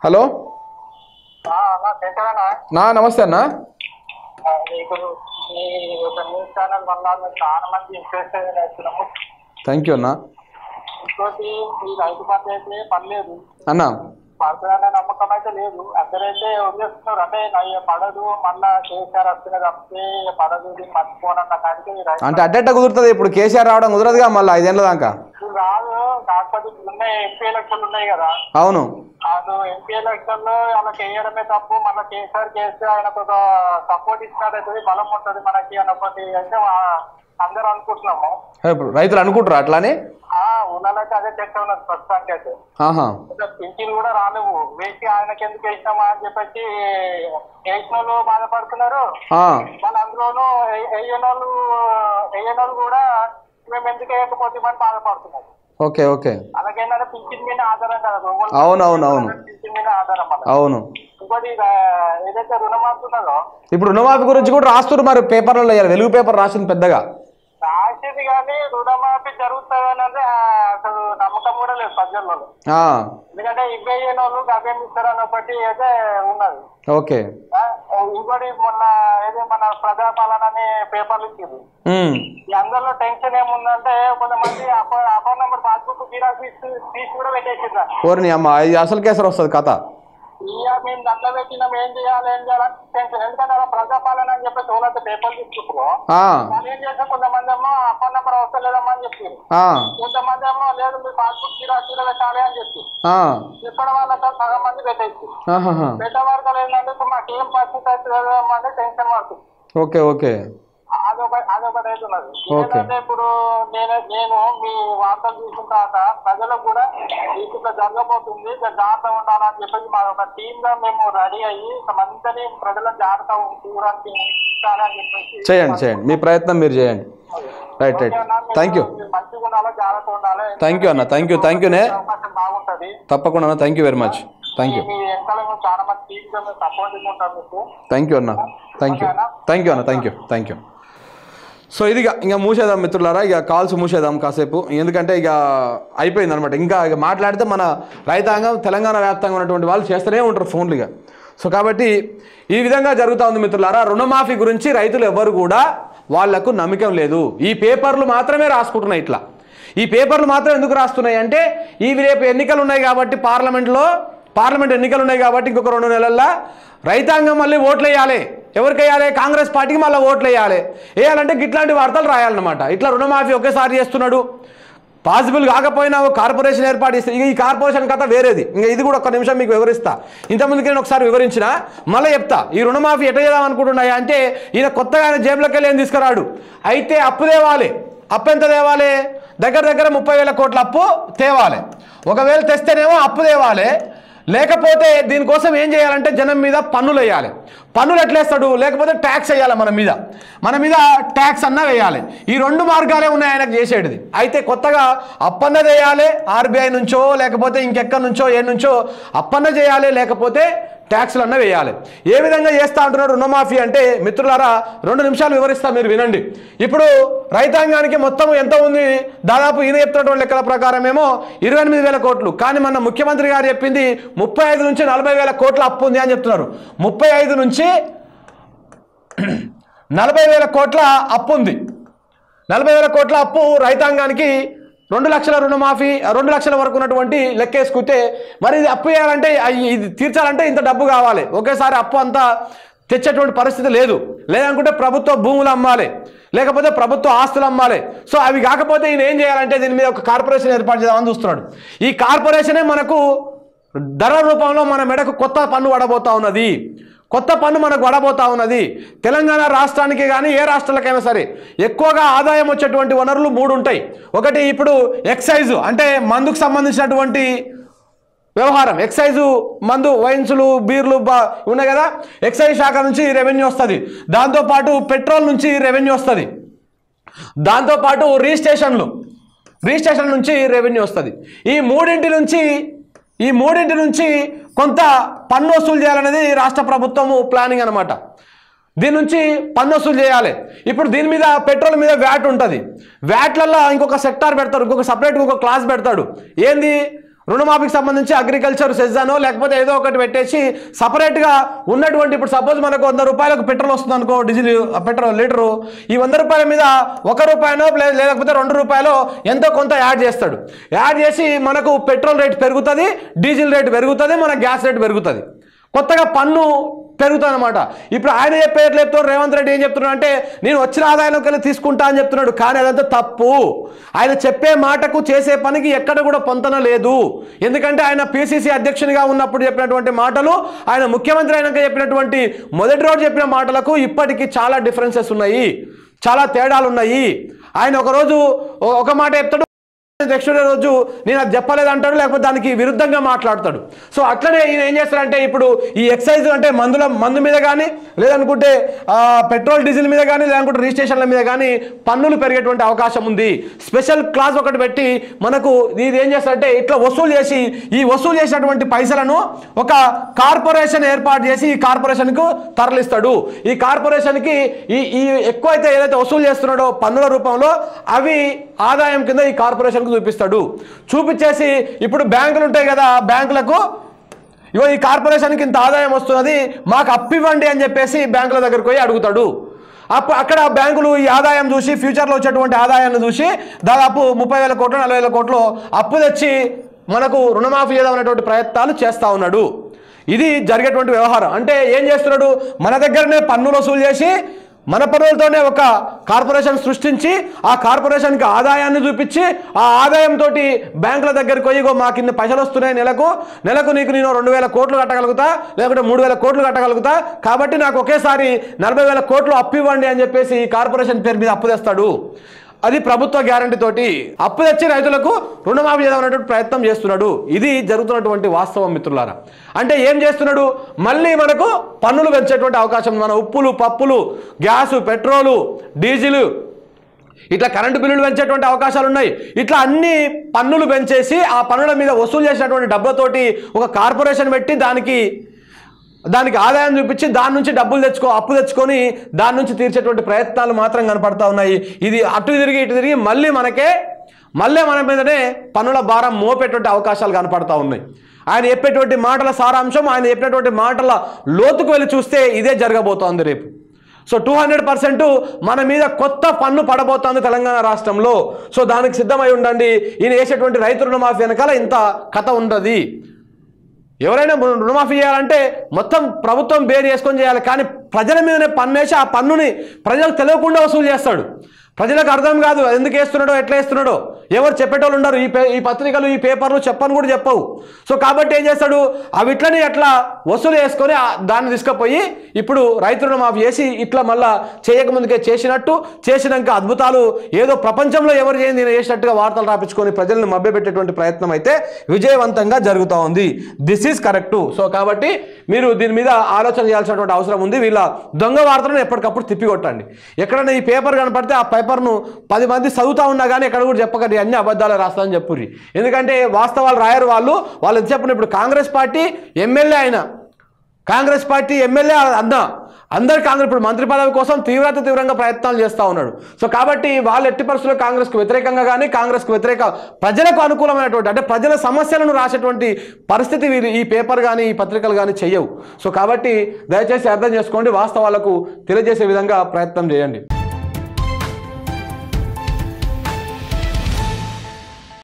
Hello నమస్తే అన్న. Thank you అన్న. అన్న పడుతుందనే నమ్మకం అయితే లేదు. అందరైతే వదిలేస్తున్నారు. అంటే పడదు, మళ్ళా కేసీఆర్ వస్తున్నది తప్పితే పడదు, మర్చిపోనన్న కాడికి అంటే అడ్డెట్ట కుదురుతుంది. ఇప్పుడు కేసీఆర్ రావడం కుదరదుగా మళ్ళీ 5 ఏళ్ళ దాకా. రాదు. కాకపోతే ఉన్నాయి ఎంపీ ఎలక్షన్లు ఉన్నాయి కదా. అవును, అది ఎంపీ ఎలక్షన్ లో వాళ్ళకి వేయడమే తప్పు. మళ్ళీ కేసీఆర్ ఆయనకు ఒక సపోర్ట్ ఇచ్చినట్టు బలం ఉంటుంది మనకి అనొకటి అయితే అందరూ అనుకుంటున్నాము. ఇప్పుడు రైతులు అనుకుంటారు అట్లానే. ఊళ్ళైతే అదే చర్చ ఉన్నది ప్రస్తుతానికి అయితే. పింఛన్లు కూడా రాలేవు. వేసి ఆయనకి ఎందుకు వేసినామా అని చెప్పేసి వేసిన వాళ్ళు బాధపడుతున్నారు. మళ్ళీ అందులోనూ వేయనోళ్ళు కూడా మేము ఎందుకు వేయకపోతామని బాధపడుతున్నారు. Okay okay. అలాగేంటే పింఛన్ మీద ఆధారం కదా. అవునవునవును, పింఛన్ మీద ఆధారం. అవును. ఇంకోటి ఏదైతే రుణమాఫీ ఉన్నదో, ఇప్పుడు రుణమాఫీ గురించి కూడా రాస్తున్నారు మరి పేపర్లలో. వెలుగు పేపర్ రాసింది పెద్దగా రాసేది కానీ రుణమాఫీ జరుగుతుంది అనేది అసలు నమ్మకం కూడా లేదు ప్రజల్లో. ఎందుకంటే ఇవ్వేయని వాళ్ళు గవ్యం ఇస్తారు అని ఒకటి అయితే ఉన్నది. ఓకే. ఇంకోటి మొన్న ఏదో మన ప్రజాపాలన అని పేపర్లు ఇచ్చింది. అందరిలో టెన్షన్ ఏముందంటే కొంతమంది అకౌంట్ నెంబర్ పాస్బుక్ తీసి కూడా పెట్టేసింది. అమ్మ అసలు కేసరి వస్తుంది కథ. మేము దాంట్లో పెట్టినాం, ఏం చేయాలని టెన్షన్. ఎందుకంటే అలా ప్రజాపాలన అని చెప్పేసి ఎవరైతే పేపర్ తీసుకుంటారో ఏం చేస్తే కొంతమంది ఏమో అకౌంట్ నెంబర్ అవసరం లేదమ్మా అని చెప్పి, కొంతమంది ఏమో లేదు మీరు పాస్బుక్ తీరా పెట్టాలి అని చెప్పి చెప్పడం వాళ్ళతో సగం మంది పెట్టేసి పెట్టేవారు ఏంటంటే ఇప్పుడు మాకు ఏం పరిస్థితి అవుతుందమ్మా అంటే టెన్షన్ పడుతుంది. Okay okay. అదొకటి అయితే ఉన్నది. ఏంటంటే ఇప్పుడు నేను మీ వార్తలు చూసిన తర్వాత ప్రజలకు కూడా ఇట్లా జరగబోతుంది, జాగ్రత్త ఉండాలని చెప్పేసి మా ఒక టీమ్ గా మేము రెడీ అయ్యి మంచిని ప్రజలకు జాగ్రత్త చూడడానికి చేయండి. మీ ప్రయత్నం మీరు చేయండి. రైట్. Thank you. మంచిగా ఉండాలి, జాగ్రత్త ఉండాలి. థ్యాంక్ యూ అన్న. థ్యాంక్ యూ అవకాశం బాగుంటది. తప్పకుండా అన్న. Thank you very much. Thank you. చాలా మంది టీమ్ గా సపోర్టింగ్ ఉంటాం మీకు. థ్యాంక్ యూ అన్న. థ్యాంక్ యూ అన్న. Thank you. సో ఇది ఇంకా మూసేద్దాం మిత్రులారా. ఇక కాల్స్ మూసేద్దాం కాసేపు, ఎందుకంటే ఇక అయిపోయింది అనమాట. ఇంకా మాట్లాడితే మన రైతాంగం తెలంగాణ వ్యాప్తంగా ఉన్నటువంటి వాళ్ళు చేస్తూనే ఉంటారు ఫోన్లు ఇక. సో కాబట్టి ఈ విధంగా జరుగుతూ ఉంది మిత్రులారా. రుణమాఫీ గురించి రైతులు ఎవ్వరు కూడా వాళ్లకు నమ్మకం లేదు. ఈ పేపర్లు మాత్రమే రాసుకుంటున్నాయి. ఇట్లా ఈ పేపర్లు మాత్రం ఎందుకు రాస్తున్నాయి అంటే ఇవి రేపు ఎన్నికలు ఉన్నాయి కాబట్టి, పార్లమెంట్ ఎన్నికలు ఉన్నాయి కాబట్టి ఇంకొక 2 నెలల్లో రైతాంగం మళ్ళీ ఓట్లు వేయాలి. ఎవరికి వేయాలి? కాంగ్రెస్ పార్టీకి మళ్ళీ ఓట్లు వేయాలంటే ఇట్లాంటి వార్తలు రాయాలన్నమాట. ఇట్లా రుణమాఫీ ఒకేసారి చేస్తున్నాడు, పాసిబుల్ కాకపోయినా ఒక కార్పొరేషన్ ఏర్పాటు చేస్తే ఈ కార్పొరేషన్ కథ వేరేది. ఇంకా ఇది కూడా ఒక్క నిమిషం మీకు వివరిస్తా. ఇంతకుముందుకు నేను ఒకసారి వివరించిన, మళ్ళీ చెప్తా. ఈ రుణమాఫీ ఎట్లా చేద్దాం అనుకుంటున్నాయా అంటే ఈయన కొత్తగా జేబులోకి వెళ్ళి ఏం తీసుకురాడు. అయితే అప్పు తేవాలి. అప్పు ఎంత తేవాలి? దగ్గర 30,000 కోట్ల అప్పు తేవాలి. ఒకవేళ తెస్తేనేమో అప్పు తేవాలి, లేకపోతే దీనికోసం ఏం చేయాలంటే జనం మీద పన్నులు వేయాలి. పన్నులు ఎట్లేస్తాడు? లేకపోతే ట్యాక్స్ వేయాలి. మన మీద ట్యాక్స్ అన్నా వేయాలి. ఈ 2 మార్గాలే ఉన్నాయి ఆయనకు చేసేటిది. అయితే కొత్తగా అప్పన్న చేయాలి, ఆర్బీఐ నుంచో లేకపోతే ఇంకెక్కడి నుంచో ఏ నుంచో అప్పన్న చేయాలి, లేకపోతే ట్యాక్స్లు అన్న వేయాలి. ఏ విధంగా చేస్తా అంటున్నాడు రుణమాఫీ అంటే మిత్రులారా 2 నిమిషాలు వివరిస్తా, మీరు వినండి. ఇప్పుడు రైతాంగానికి మొత్తం ఎంత ఉంది? దాదాపు ఈయన చెప్తున్నటువంటి లెక్కల ప్రకారం ఏమో 28,000 కోట్లు. కానీ మన ముఖ్యమంత్రి గారు చెప్పింది 35 నుంచి 40,000 కోట్ల అప్పు ఉంది అని చెప్తున్నారు. 35 నుంచి 40,000 కోట్ల అప్పు ఉంది. 40,000 కోట్ల అప్పు రైతాంగానికి 2 లక్షల రుణమాఫీ, 2 లక్షల వరకు ఉన్నటువంటి లెక్కేసుకుంటే మరి ఇది అప్పు చేయాలంటే ఇది తీర్చాలంటే ఇంత డబ్బు కావాలి. ఒకేసారి అప్పు అంతా తెచ్చేటువంటి పరిస్థితి లేదు. లేదనుకుంటే ప్రభుత్వ భూములు అమ్మాలి, లేకపోతే ప్రభుత్వ ఆస్తులు అమ్మాలి. సో అవి కాకపోతే ఈయన ఏం చేయాలంటే దీని మీద ఒక కార్పొరేషన్ ఏర్పాటు చేద్దామని చూస్తున్నాడు. ఈ కార్పొరేషనే మనకు ధర రూపంలో మన మెడకు కొత్త పన్ను పడబోతా ఉన్నది. మనకు పడబోతా ఉన్నది. తెలంగాణ రాష్ట్రానికి కానీ ఏ రాష్ట్రాలకైనా సరే ఎక్కువగా ఆదాయం వచ్చేటువంటి వనరులు 3 ఉంటాయి. ఒకటి ఇప్పుడు ఎక్సైజు, అంటే మందుకు సంబంధించినటువంటి వ్యవహారం. ఎక్సైజు మందు, వైన్సులు, బీర్లు ఉన్నాయి కదా, ఎక్సైజ్ శాఖ నుంచి రెవెన్యూ వస్తుంది. దాంతోపాటు పెట్రోల్ నుంచి రెవెన్యూ వస్తుంది. దాంతోపాటు రిజిస్ట్రేషన్ నుంచి రెవెన్యూ వస్తుంది. ఈ మూడింటి నుంచి కొంత పన్ను వసూలు చేయాలనేది రాష్ట్ర ప్రభుత్వము ప్లానింగ్ అనమాట. దీని నుంచి పన్ను వసూలు చేయాలి. ఇప్పుడు దీని మీద పెట్రోల్ మీద వ్యాట్ ఉంటుంది. వ్యాట్లలో ఇంకొక సెక్టార్ పెడతారు, ఇంకొక సపరేట్గా ఇంకొక క్లాస్ పెడతాడు. ఏంది? రుణమాఫీకి సంబంధించి అగ్రికల్చర్ సెజ్జానో లేకపోతే ఏదో ఒకటి పెట్టేసి సపరేట్గా ఉన్నటువంటి ఇప్పుడు సపోజ్ మనకు 100 రూపాయలకు పెట్రోల్ వస్తుంది అనుకో, డీజిల్ పెట్రోల్ లీటరు, ఈ 100 రూపాయల మీద 1 రూపాయనో లేకపోతే 2 రూపాయలు ఎంతో కొంత యాడ్ చేస్తాడు. యాడ్ చేసి మనకు పెట్రోల్ రేట్ పెరుగుతుంది, డీజిల్ రేట్ పెరుగుతుంది, మన గ్యాస్ రేట్ పెరుగుతుంది, కొత్తగా పన్ను పెరుగుతుంది అనమాట. ఇప్పుడు ఆయన చెప్పేది చెప్తాడు, రేవంత్ రెడ్డి ఏం చెప్తున్నాడు అంటే నేను వచ్చిన ఆదాయంలోకి వెళ్ళి తీసుకుంటా అని చెప్తున్నాడు. కానీ అదంతా తప్పు. ఆయన చెప్పే మాటకు చేసే పనికి ఎక్కడ కూడా పొంతన లేదు. ఎందుకంటే ఆయన పిసిసి అధ్యక్షునిగా ఉన్నప్పుడు చెప్పినటువంటి మాటలు, ఆయన ముఖ్యమంత్రి అయినాక చెప్పినటువంటి మొదటి రోజు చెప్పిన మాటలకు ఇప్పటికీ చాలా డిఫరెన్సెస్ ఉన్నాయి, చాలా తేడాలు ఉన్నాయి. ఆయన ఒకరోజు ఒక మాట చెప్తాడు, నెక్స్ట్ రోజు నేను అది చెప్పలేదంటాడు, లేకపోతే దానికి విరుద్ధంగా మాట్లాడతాడు. సో అట్లనే ఈయన ఏం చేస్తాడంటే ఇప్పుడు ఈ ఎక్సైజ్ అంటే మందు మీద కానీ లేదనుకుంటే పెట్రోల్ డీజిల్ మీద కానీ లేదనుకుంటే రిజిస్ట్రేషన్ల మీద కానీ పన్నులు పెరిగేటువంటి అవకాశం ఉంది. స్పెషల్ క్లాస్ ఒకటి పెట్టి మనకు ఇది ఏం చేస్తాడంటే ఇట్లా వసూలు చేసి ఈ వసూలు చేసినటువంటి పైసలను ఒక కార్పొరేషన్ ఏర్పాటు చేసి ఈ కార్పొరేషన్కు తరలిస్తాడు. ఈ కార్పొరేషన్కి ఈ ఎక్కువైతే ఏదైతే వసూలు చేస్తున్నాడో పన్నుల రూపంలో అవి ఆదాయం కింద ఈ కార్పొరేషన్ చూపిస్తాడు. చూపించేసి ఇప్పుడు బ్యాంకులు ఉంటాయి కదా, బ్యాంకులకు ఇగో ఈ కార్పొరేషన్కి ఇంత ఆదాయం వస్తున్నది మాకు అప్పు ఇవ్వండి అని చెప్పేసి బ్యాంకుల దగ్గరికి పోయి అడుగుతాడు. అక్కడ బ్యాంకులు ఈ ఆదాయం చూసి ఫ్యూచర్లో వచ్చేటువంటి ఆదాయాన్ని చూసి దాదాపు 30,000 కోట్లు 40,000 కోట్లు అప్పు తెచ్చి మనకు రుణమాఫీ చేద్దామనేటువంటి ప్రయత్నాలు చేస్తూ ఉన్నాడు. ఇది జరిగేటువంటి వ్యవహారం. అంటే ఏం చేస్తున్నాడు, మన దగ్గరనే పన్నులు వసూలు చేసి మన పన్నులతోనే ఒక కార్పొరేషన్ సృష్టించి ఆ కార్పొరేషన్కి ఆదాయాన్ని చూపించి ఆ ఆదాయంతో బ్యాంకుల దగ్గరికి పోయి మాకు ఇన్ని పైసలు వస్తున్నాయి, నెలకు నీకు నేను 2,000 కోట్లు కట్టగలుగుతా, లేకుంటే 3,000 కోట్లు కట్టగలుగుతా, కాబట్టి నాకు ఒకేసారి 40,000 కోట్లు అప్పు ఇవ్వండి అని చెప్పేసి ఈ కార్పొరేషన్ పేరు మీద అప్పు తెస్తాడు. అది ప్రభుత్వ గ్యారంటీ తోటి అప్పు తెచ్చి రైతులకు రుణమాఫీ చేద్దామనేటువంటి ప్రయత్నం చేస్తున్నాడు. ఇది జరుగుతున్నటువంటి వాస్తవం మిత్రులారా. అంటే ఏం చేస్తున్నాడు, మళ్ళీ మనకు పన్నులు పెంచేటువంటి అవకాశం, మన ఉప్పులు పప్పులు గ్యాసు పెట్రోలు డీజిల్ ఇట్లా కరెంటు బిల్లులు పెంచేటువంటి అవకాశాలు ఉన్నాయి. ఇట్లా అన్ని పన్నులు పెంచేసి ఆ పన్నుల మీద వసూలు చేసినటువంటి డబ్బులతోటి ఒక కార్పొరేషన్ పెట్టి దానికి ఆదాయం చూపించి దాని నుంచి డబ్బులు అప్పు తెచ్చుకొని దాని నుంచి తీర్చేటువంటి ప్రయత్నాలు మాత్రం కనపడతా ఉన్నాయి. ఇది అటు తిరిగి మళ్ళీ మన మీదనే పన్నుల భారం మోపేటువంటి అవకాశాలు కనపడతా ఉన్నాయి. ఆయన చెప్పేటువంటి మాటల సారాంశం, ఆయన చెప్పినటువంటి మాటల లోతుకు వెళ్ళి చూస్తే ఇదే జరగబోతోంది రేపు. సో 200% మన మీద కొత్త పన్ను పడబోతోంది తెలంగాణ రాష్ట్రంలో. సో దానికి సిద్ధమై ఉండండి. ఈయన వేసేటువంటి రైతు రుణమాఫీ వెనకాల ఇంత కథ ఉండదు. ఎవరైనా రుణమాఫీ చేయాలంటే మొత్తం ప్రభుత్వం బేర్ చేసుకొని చేయాలి. కానీ ప్రజల మీదనే పన్నేసి ఆ పన్నుని ప్రజలకు తెలియకుండా వసూలు చేస్తాడు. ప్రజలకు అర్థం కాదు ఎందుకు వేస్తున్నాడో ఎట్లా వేస్తున్నాడో, ఎవరు చెప్పేటోళ్ళు ఉండరు. ఈ పత్రికలు ఈ పేపర్లు చెప్పని కూడా చెప్పవు. సో కాబట్టి ఏం చేస్తాడు, అవిట్లని అట్లా వసూలు చేసుకొని దాన్ని తీసుకుపోయి ఇప్పుడు రైతు రుణమాఫీ చేసి ఇట్లా మళ్ళా చేయకముందుకే చేసినాక అద్భుతాలు ఏదో ప్రపంచంలో ఎవరు చేయండి నేను చేసినట్టుగా వార్తలు రాపించుకొని ప్రజలను మభ్యపెట్టేటువంటి ప్రయత్నం అయితే విజయవంతంగా జరుగుతూ ఉంది. This is correct. సో కాబట్టి మీరు దీని మీద ఆలోచన చేయాల్సినటువంటి అవసరం ఉంది. వీళ్ళ దొంగ వార్తలను ఎప్పటికప్పుడు తిప్పికొట్టండి. ఎక్కడైనా ఈ పేపర్ కనపడితే ఆ పేపర్ను 10 మంది చదువుతా ఉన్నా కానీ ఎక్కడ కూడా చెప్పకండి అన్ని అబద్ధాలు రాస్తామని చెప్పుర్రి. ఎందుకంటే వాస్తవాలు రాయరు వాళ్ళు చెప్పిన ఇప్పుడు కాంగ్రెస్ పార్టీ ఎమ్మెల్యే అందరు కాంగ్రెస్ ఇప్పుడు మంత్రి పదవి కోసం తీవ్రంగా ప్రయత్నాలు చేస్తూ ఉన్నాడు. సో కాబట్టి వాళ్ళు ఎట్టి పరిస్థితుల్లో కాంగ్రెస్కు వ్యతిరేకంగా కానీ కాంగ్రెస్కు ప్రజలకు అనుకూలమైనటువంటి అంటే ప్రజల సమస్యలను రాసేటువంటి పరిస్థితి ఈ పేపర్ కానీ ఈ పత్రికలు కానీ చెయ్యవు. సో కాబట్టి దయచేసి అర్థం చేసుకోండి, వాస్తవాలకు తెలియజేసే విధంగా ప్రయత్నం చేయండి.